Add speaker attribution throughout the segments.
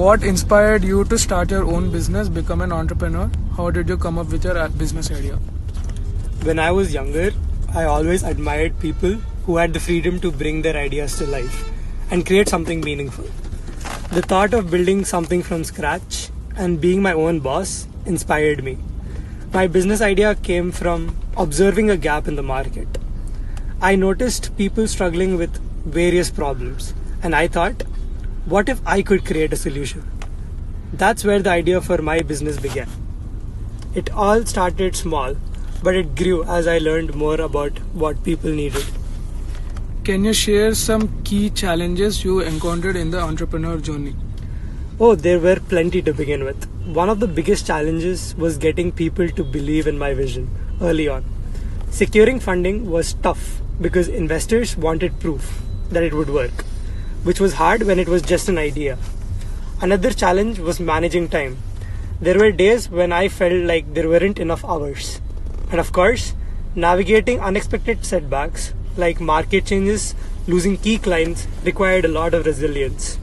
Speaker 1: What inspired you to start your own business, become an entrepreneur? How did you come up with your business idea?
Speaker 2: When I was younger, I always admired people who had the freedom to bring their ideas to life and create something meaningful. The thought of building something from scratch and being my own boss inspired me. My business idea came from observing a gap in the market. I noticed people struggling with various problems, and I thought, what if I could create a solution? That's where the idea for my business began. It all started small, but it grew as I learned more about what people needed.
Speaker 1: Can you share some key challenges you encountered in the entrepreneur journey?
Speaker 2: Oh, there were plenty to begin with. One of the biggest challenges was getting people to believe in my vision early on. Securing funding was tough because investors wanted proof that it would work, which was hard when it was just an idea. Another challenge was managing time. There were days when I felt like there weren't enough hours. And of course, navigating unexpected setbacks like market changes, losing key clients required a lot of resilience.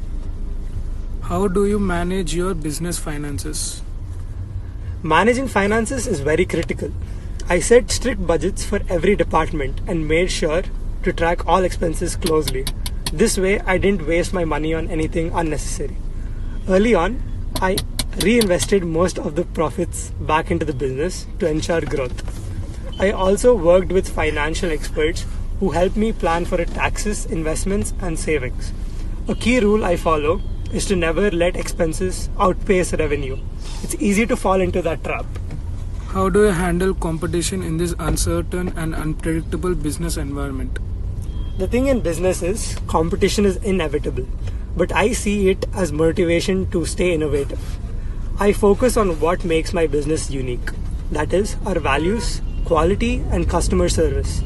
Speaker 1: How do you manage your business finances?
Speaker 2: Managing finances is very critical. I set strict budgets for every department and made sure to track all expenses closely. This way, I didn't waste my money on anything unnecessary. Early on, I reinvested most of the profits back into the business to ensure growth. I also worked with financial experts who helped me plan for taxes, investments, and savings. A key rule I follow is to never let expenses outpace revenue. It's easy to fall into that trap.
Speaker 1: How do you handle competition in this uncertain and unpredictable business environment?
Speaker 2: The thing in business is competition is inevitable, but I see it as motivation to stay innovative. I focus on what makes my business unique. That is, our values, quality, and customer service.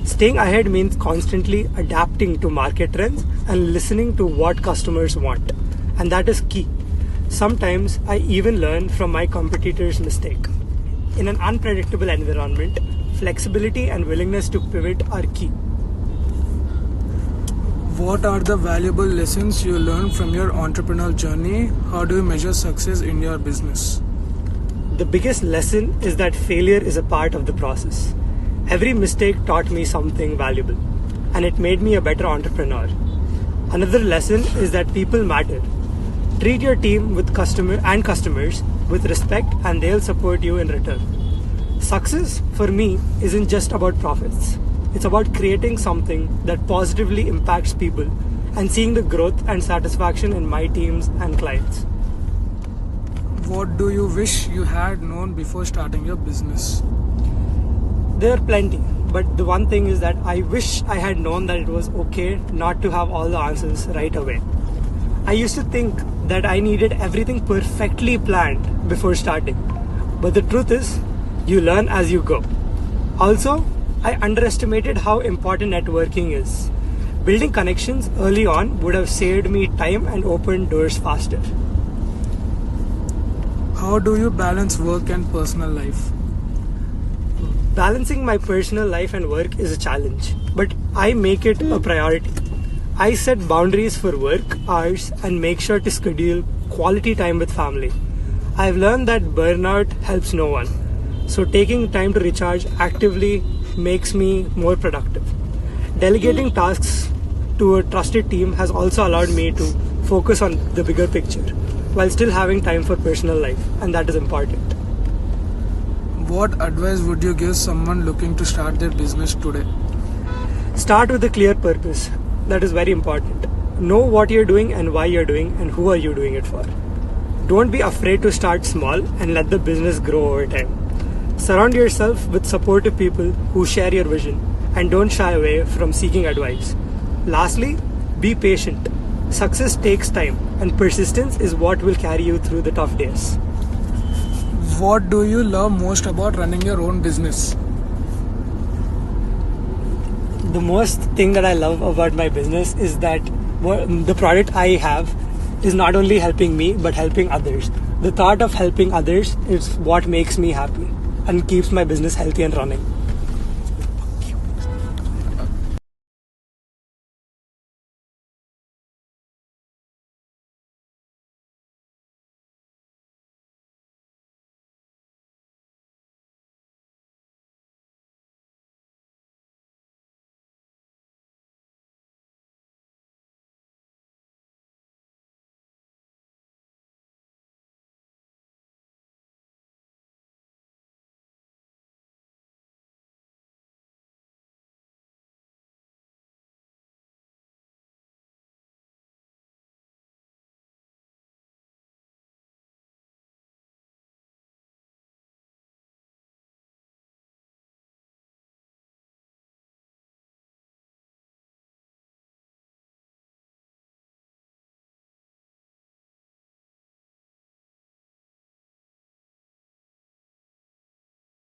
Speaker 2: Staying ahead means constantly adapting to market trends and listening to what customers want. And that is key. Sometimes I even learn from my competitors' mistake. In an unpredictable environment, flexibility and willingness to pivot are key.
Speaker 1: What are the valuable lessons you learned from your entrepreneurial journey? How do you measure success in your business?
Speaker 2: The biggest lesson is that failure is a part of the process. Every mistake taught me something valuable, and it made me a better entrepreneur. Another lesson is that people matter. Treat your team with customers with respect, and they'll support you in return. Success for me isn't just about profits. It's about creating something that positively impacts people and seeing the growth and satisfaction in my teams and clients.
Speaker 1: What do you wish you had known before starting your business?
Speaker 2: There are plenty, but the one thing is that I wish I had known that it was okay not to have all the answers right away. I used to think that I needed everything perfectly planned before starting, but the truth is, you learn as you go. Also, I underestimated how important networking is. Building connections early on would have saved me time and opened doors faster.
Speaker 1: How do you balance work and personal life?
Speaker 2: Balancing my personal life and work is a challenge, but I make it a priority. I set boundaries for work hours and make sure to schedule quality time with family. I've learned that burnout helps no one, so taking time to recharge actively makes me more productive. Delegating tasks to a trusted team has also allowed me to focus on the bigger picture while still having time for personal life, and that is important.
Speaker 1: What advice would you give someone looking to start their business today?
Speaker 2: Start with a clear purpose. That is very important. Know what you're doing and why you're doing and who are you doing it for. Don't be afraid to start small and let the business grow over time. Surround yourself with supportive people who share your vision and don't shy away from seeking advice. Lastly, be patient. Success takes time, and persistence is what will carry you through the tough days.
Speaker 1: What do you love most about running your own business?
Speaker 2: The most thing that I love about my business is that the product I have is not only helping me but helping others. The thought of helping others is what makes me happy and keeps my business healthy and running.